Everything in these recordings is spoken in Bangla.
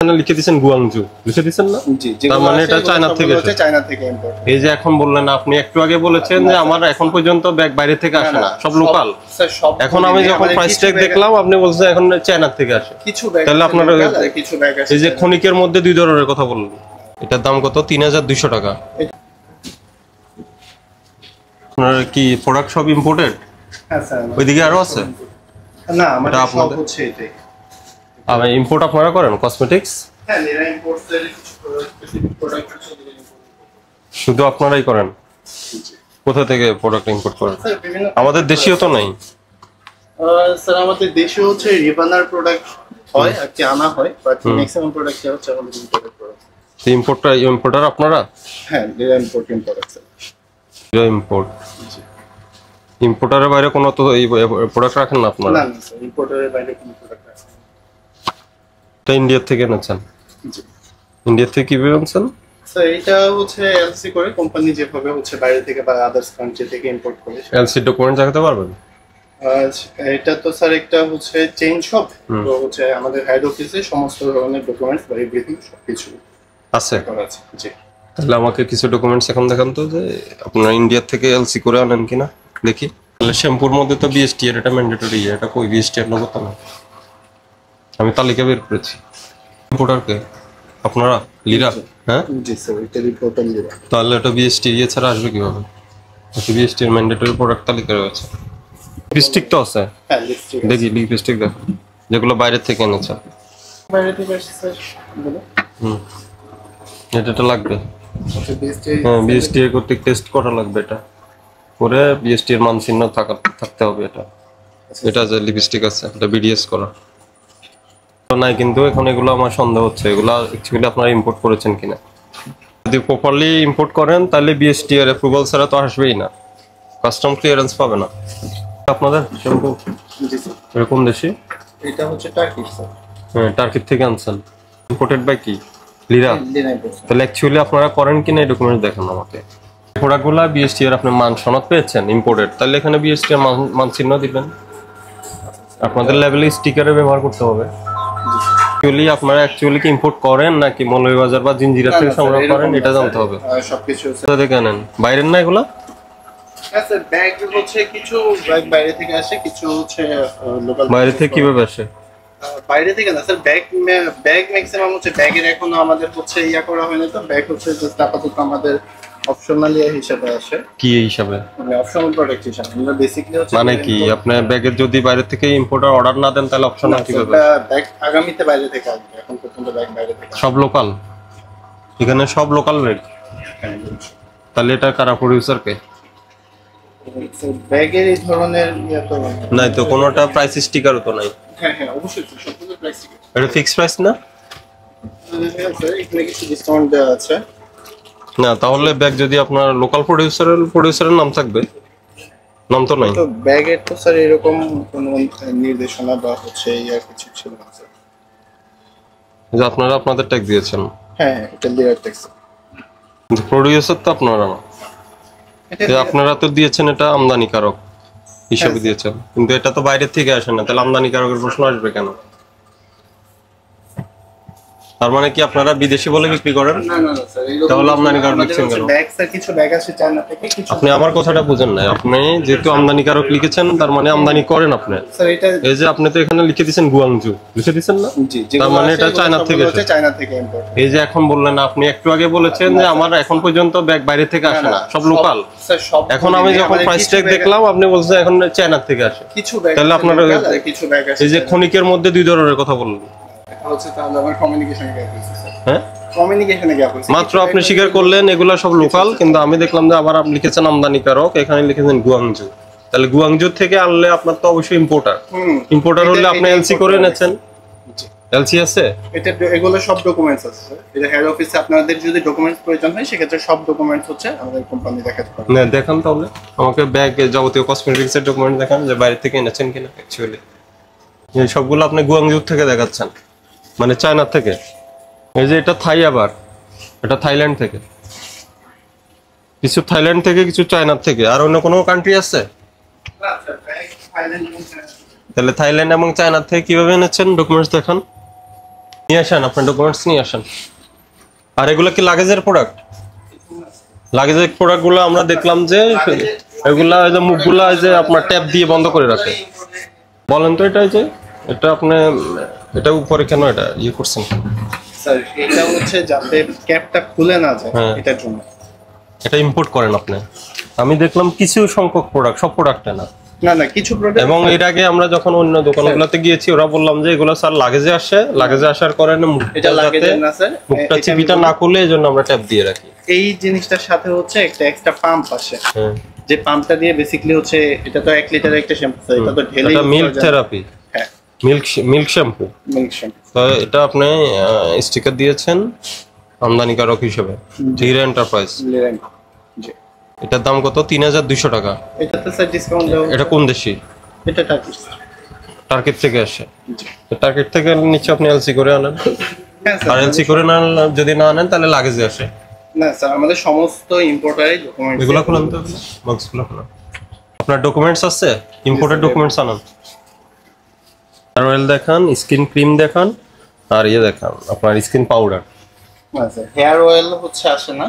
লিখে দিয়েছেন গুয়াংজু, লিখে দিয়েছেন না? জি, তার মানে এটা চায়না থেকে এসেছে, চায়না থেকে ইম্পোর্ট। এই যে এখন বললেন, আপনি একটু আগে বলেছেন যে আমার এখন পর্যন্ত ব্যাগ বাইরে থেকে আসে না, সব লোকাল। এখন আমি যখন প্রাইস ট্যাগ দেখলাম আপনি বলছেন এখন চায়না থেকে আসে কিছু ব্যাগ, তাহলে আপনার কিছু ব্যাগ আছে। এই যে খনিকের মধ্যে দুই ধরনের কথা বললেন, এটার দাম কত? 3200 টাকা। আপনার কি প্রোডাক্ট সব ইম্পোর্টেড? হ্যাঁ স্যার। ওইদিকে আরো আছে? না, আমাদের সব হচ্ছে এটাই। আর ইম্পোর্ট আপনারা করেন কসমেটিক্স? হ্যাঁ, এরা ইম্পোর্টসের কিছু স্পেসিফিক প্রোডাক্ট আছে। শুধু আপনারাই করেন? কোথা থেকে প্রোডাক্ট ইম্পোর্ট করেন? আমাদের দেশীয় তো নাই স্যার। আমাদের দেশে হচ্ছে রিবানার প্রোডাক্ট হয় আর কি আনা হয়, বাট ম্যাক্সিমাম প্রোডাক্ট হচ্ছে আমাদের ইম্পোর্টেড প্রোডাক্ট। ইম্পোর্টার আপনারা? হ্যাঁ, এরা ইম্পোর্ট আছে। ইম্পোর্ট। ইম্পোর্টারের বাইরে কোনো তো এই প্রোডাক্ট রাখেন না আপনারা? না না স্যার, ইম্পোর্টারের বাইরে কোনো প্রোডাক্ট রাখেন না। এটা ইন্ডিয়া থেকে এনেছেন? জি। ইন্ডিয়া থেকে কিভাবে আনছেন স্যার? এটা হচ্ছে এলসি করে কোম্পানি যেভাবে হচ্ছে বাইরে থেকে বা আদার্স কান্ট্রি থেকে ইম্পোর্ট করে। এলসি ডকুমেন্ট দেখাতে পারবেন? এটা তো স্যার একটা হচ্ছে চেইন শপ, তো হচ্ছে আমাদের হেড অফিসে সমস্ত ধরনের ডকুমেন্টস বা এভরিথিং সবকিছু আছে। জি। তাহলে আমাকে কিছু ডকুমেন্টস এখন দেখান তো, যে আপনারা ইন্ডিয়া থেকে এলসি করে আনেন কিনা দেখি। তাহলে শ্যাম্পুর মধ্যে তো বিএসটি এর এটা ম্যান্ডেটরি, এটা কই বিএসটি এর লোগো তো না। আমি তালিকা বের করেছি। ইম্পোর্টার কে? আপনারা? লিরা? হ্যাঁ জি স্যার, এটা রিপোর্টার লিরা। তাহলে এটা বিএসটি এর ছাড়া আসবে কিভাবে? এটা বিএসটি এর ম্যান্ডেটরি প্রোডাক্ট তালিকা রয়েছে। লিপস্টিক তো আছে? হ্যাঁ, লিপস্টিক দেখি লিপস্টিক দেখো, যেগুলো বাইরে থেকে এনেছে। বাইরে থেকে আসছে স্যার, বলো। এটা লাগবে। হ্যাঁ, বিএসটি এর কর্তৃক টেস্ট করা লাগবে, এটা করে বিএসটি এর মানচিহ্ন থাকতে হবে। এটা যে লিপস্টিক আছে এটা বিডিএস করা নাই, কিন্তু এখন এগুলো আমার সন্দেহ হচ্ছে এগুলো অ্যাকচুয়ালি আপনারা ইম্পোর্ট করেছেন কিনা। যদি প্রপারলি ইম্পোর্ট করেন তাহলে বিএসটি এর অ্যাপ্রুভাল ছাড়া তো আসবেই না, কাস্টম ক্লিয়ারেন্স পাবে না। আপনাদের শ্যাম্পু এরকম দেশি? এটা হচ্ছে টার্কি স্যার। হ্যাঁ, টার্কি থেকে আনছেন। ইম্পোর্টেড বাই কি? লিরা? তাহলে অ্যাকচুয়ালি আপনারা করেন কিনা এই ডকুমেন্ট দেখান আমাকে। প্রোডাক্টগুলো বিএসটি এর আপনি মান সনদ পেয়েছেন ইম্পোর্টেড, তাহলে এখানে বিএসটি এর মানচিহ্ন দিবেন। আপনাদের লেভেলে স্টিকারে ব্যবহার করতে হবে। অ্যাকচুয়ালি আপনারা অ্যাকচুয়ালি কি ইম্পোর্ট করেন নাকি মৌলভীবাজার বা জিঞ্জিরা থেকে সংগ্রহ করেন এটা জানতে হবে। সবকিছু দেখে নেন। বাইরের না এগুলা? হ্যাঁ স্যার, ব্যাগ হচ্ছে কিছু ব্যাগ বাইরে থেকে আসে, কিছু হচ্ছে লোকাল। বাইরে থেকে কিভাবে আসে? বাইরে থেকে না স্যার, ব্যাগ ম্যাক্সিমাম হচ্ছে ব্যাগের এখনো আমাদের হচ্ছে করা হয়নি, তো ব্যাগ হচ্ছে জাস্ট আপাতত আমাদের অপশনাল হিসেবে আসে। কি হিসাবে? মানে অপশনাল প্রোডাক্ট হিসেবে। আমরা বেসিক্যালি হচ্ছে মানে কি আপনি ব্যাগের যদি বাইরে থেকে ইম্পোর্টার অর্ডার না দেন তাহলে অপশনাল কিভাবে? ব্যাগ আগামীতে বাইরে থেকে আসবে, এখন পর্যন্ত ব্যাগ বাইরে থেকে। সব লোকাল? এখানে সব লোকাল ব্যাগ? তাহলে এটা কারা প্রোডিউসার কে? ব্যাগের এই ধরনের নাই তো, কোনোটা প্রাইস স্টিকারও তো নাই। হ্যাঁ হ্যাঁ, অবশ্যই সবগুলো প্রাইস স্টিকার। এটা ফিক্স প্রাইস না? হ্যাঁ স্যার, এখানে কিছু ডিসকাউন্ট দেওয়া আছে। না, তাহলে ব্যাগ যদি আপনার লোকাল প্রোডিউসারের নাম থাকবে, নাম তো নাই। তো ব্যাগের তো স্যার এরকম কোনো নির্দেশনা বা হচ্ছে কিছু ছিল না স্যার। যে আপনারা আপনাদের ট্যাগ দিয়েছেন? হ্যাঁ, এটা লিয়ার ট্যাক্স। প্রোডিউসার তো আপনারা না, আপনারা তো দিয়েছেন এটা আমদানিকারক হিসেবে দিয়েছেন, কিন্তু এটা তো বাইরে থেকে আসে না, তাহলে আমদানিকারকের প্রশ্ন আসবে কেন? তার মানে কি আপনারা বিদেশি বলে বিক্রি করেন? না না স্যার, তাহলে আমদানিকারক লিখছেন কেন? ব্যাগ স্যার কিছু ব্যাগ আছে চায়না থেকে, কিছু। আপনি আমার কথাটা বুঝেন না। আপনি যেহেতু আমদানিকারক লিখেছেন তার মানে আমদানি করেন আপনি। স্যার এটা এই যে আপনি তো এখানে লিখে দিয়েছেন গুয়াংজু, লিখে দিয়েছেন না? জি, তার মানে এটা চায়না থেকে এসেছে, চায়না থেকে ইম্পোর্ট। এই যে এখন বললেন, আপনি একটু আগে বলেছেন যে আমার এখন পর্যন্ত ব্যাগ বাইরে থেকে আসে না, সব লোকাল। স্যার সব। এখন আমি যখন প্রাইস ট্যাগ দেখলাম আপনি বলছেন এখন চায়না থেকে আসে কিছু ব্যাগ। তাহলে আপনারা কিছু ব্যাগ আছে। এই যে খনিকের মধ্যে দুই ধরনের কথা বললেন, হচ্ছে তাহলে আমার কমিউনিকেশন গ্যাপ হয়েছে স্যার। হ্যাঁ, কমিউনিকেশনে গ্যাপ হয়েছে। মাত্র আপনি স্বীকার করলেন এগুলা সব লোকাল, কিন্তু আমি দেখলাম যে আবার আপনি লিখেছেন আমদানিকারক, এখানে লিখেছেন গুয়াংজু। তাহলে গুয়াংজু থেকে আনলে আপনার তো অবশ্যই ইম্পোর্টার। ইম্পোর্টার হলে আপনি এলসি করে এনেছেন? এলসি আছে? এটা এগুলো সব ডকুমেন্টস আছে স্যার। এটা হেড অফিসে আপনাদের যদি ডকুমেন্টস প্রয়োজন হয় সেক্ষেত্রে সব ডকুমেন্টস হচ্ছে আমাদের কোম্পানি দেখাতে পারবে। না, দেখান তাহলে আমাকে ব্যাগ যাবতীয় কসমেটিক্স এর ডকুমেন্ট দেখান যে বাইরে থেকে এনেছেন কিনা। অ্যাকচুয়ালি এই সবগুলো আপনি গুয়াংজু থেকে দেখাচ্ছেন, মানে চায়না থেকে। এই যে এটা থাই, আবার এটা থাইল্যান্ড থেকে, কিছু থাইল্যান্ড থেকে, কিছু চায়নার থেকে। আর অন্য কোনো কান্ট্রি আছে? তাহলে থাইল্যান্ড এবং চায়না থেকে কিভাবে এনেছেন ডকুমেন্টস দেখান। নিয়ে আসেন, আপনার ডকুমেন্টস নিয়ে আসেন। আর এগুলো কি লাগেজের প্রোডাক্ট? লাগেজের প্রোডাক্টগুলো আমরা দেখলাম যে এগুলা এই যে মুখগুলা এই যে আপনার ট্যাপ দিয়ে বন্ধ করে রাখে। বলেন তো এটা যে এটা আপনি এটা উপরে কেন এটা ইয়ে করছেন? স্যার এটা হচ্ছে যাতে ক্যাপটা খুলে না যায়, এটার জন্য। এটা ইম্পোর্ট করেন আপনি? আমি দেখলাম কিছু সংখ্যক প্রোডাক্ট, সব প্রোডাক্টে না। না না, কিছু প্রোডাক্ট। এবং এর আগে আমরা যখন অন্য দোকানগুলোতে গিয়েছি ওরা বললাম যে এগুলো স্যার লাগেজে আসে, লাগেজে আসার কারণে এটা লাগেজে না স্যার, মুখটা চিপিটা না খুলে এজন্য আমরা ট্যাপ দিয়ে রাখি। এই জিনিসটার সাথে হচ্ছে একটা এক্সট্রা পাম্প আসে, যে পাম্পটা দিয়ে বেসিক্যালি হচ্ছে এটা তো 1 লিটারের একটা শ্যাম্পু, এটা তো ঢেলে এটা মিল্ক থেরাপি। হ্যাঁ, মিল্ক শ্যাম্পু। তো এটা আপনি স্টিকার দিয়েছেন আমদানিকারক হিসেবে ধীরে এন্টারপ্রাইজ। জি। এটার দাম কত? 3200 টাকা। এটা তো স্যার ডিসকাউন্ট দাও। এটা কোন দেশি? এটা টার্কিশ। টার্কির থেকে আসে। জি। টার্কির থেকে নিচে আপনি এলসি করে আনেন। হ্যাঁ স্যার। আর এলসি করে না যদি না আনেন তাহলে লাগেজে আসে। না স্যার, আমাদের সমস্ত ইম্পোর্টারই ডকুমেন্টস। এগুলো খুলুন তো, বক্সগুলো খুলুন। আপনার ডকুমেন্টস আছে? ইম্পোর্টেড ডকুমেন্টস আনান। হেয়ার অয়েল দেখান, স্কিন ক্রিম দেখান, আর ইয়ে দেখান আপনার স্কিন পাউডার। আচ্ছা, হেয়ার অয়েল হচ্ছে আসে না।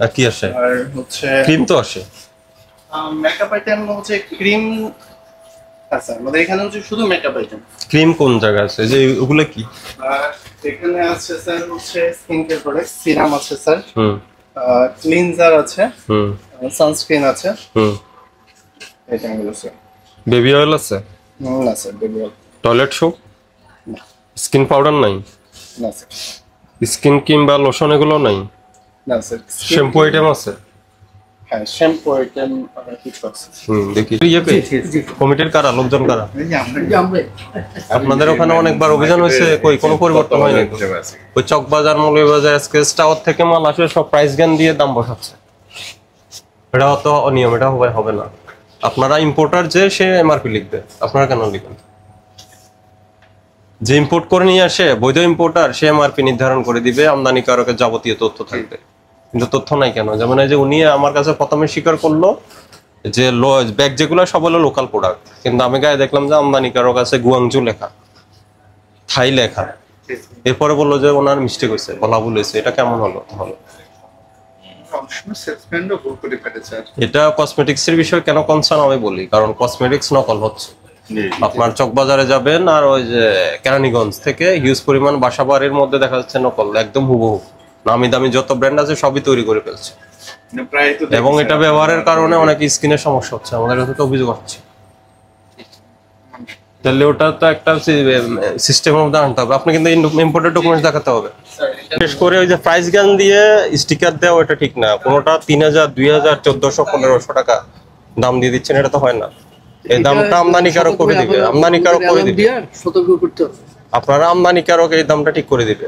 আর কি আসে? আর হচ্ছে ক্রিম তো আসে। মেকআপ আইটেম হচ্ছে ক্রিম। আচ্ছা, আমাদের এখানে হচ্ছে শুধু মেকআপ আইটেম। ক্রিম কোন জায়গায় আছে? যে ওগুলো কি? আর এখানে আছে স্যার হচ্ছে স্কিন কেয়ার প্রোডাক্ট, সিরাম আছে স্যার, ক্লিনজার আছে, সানস্ক্রিন আছে, এটা হলো স্যার। বেবি অয়েল আছে? না sir, baby oil. Toilet soap? Skin powder নাই? না স্যার। স্কিন ক্রিম বা লোশন এগুলো নাই? না স্যার। শ্যাম্পু আইটেম আছে? হ্যাঁ, শ্যাম্পু আইটেম কিছু আছে। দেখি কমিটির কারা, লোকজন কারা? আপনাদের ওখানে অনেকবার অভিযান হয়েছে, কই কোনো পরিবর্তন হয়নি? ওই চকবাজার, মৌলভীবাজার, এসকেএস টাওয়ার থেকে মাল আসে, সব প্রাইস জ্ঞান দিয়ে দাম বসাচ্ছে। এটা তো অনিয়ম, এটা হবে না। আপনারা ইম্পোর্টার যে সে এমআরপি লিখবে, আপনারা কেন লিখবেন? যে ইম্পোর্ট করে নিয়ে আসে বৈধ ইম্পোর্টার, সে এমআরপি নির্ধারণ করে দিবে, আমদানিকারকের যাবতীয় তথ্য থাকবে। কিন্তু তথ্য নাই কেন? যেমন এই যে উনি আমার কাছে প্রথমে স্বীকার করলো যে ব্যাগ যেগুলো সব হলো লোকাল প্রোডাক্ট, কিন্তু আমি গায়ে দেখলাম যে আমদানিকারক আছে গুয়াংজু লেখা, থাই লেখা। এরপরে বললো যে ওনার মিস্টেক হয়েছে, বলা ভুল হয়েছে। এটা কেমন হলো তাহলে? এটা কসমেটিক্স এর বিষয়ে কেন কনসার্ন আমি বলি, কারণ কসমেটিক্স নকল হচ্ছে। আপনার চকবাজারে যাবেন আর ওই যে কেরানীগঞ্জ থেকে হিউজ পরিমাণ বাসাবাড়ির মধ্যে দেখা যাচ্ছে নকল, একদম হুবহু। নামি দামি যত ব্র্যান্ড আছে সবই তৈরি করে ফেলছে, এবং এটা ব্যবহারের কারণে অনেক স্কিনের সমস্যা হচ্ছে, আমাদের কাছে তো অভিযোগ হচ্ছে। তাহলে ওটা তো একটা সিস্টেমের মধ্যে আনতে হবে। আপনি কিন্তু ইম্পোর্টেড ডকুমেন্টস দেখাতে হবে। বিশেষ করে ওই যে প্রাইস গান দিয়ে স্টিকার দেওয়া, এটা ঠিক না। কোনোটা 3000, 2000, 1400, 1500 টাকা দাম দিয়ে দিচ্ছেন, এটা তো হয় না। এই দামটা আমদানিকারক করে দিবে, আমদানিকারক করে দিবে। আপনারা আমদানিকারক এই দামটা ঠিক করে দিবে।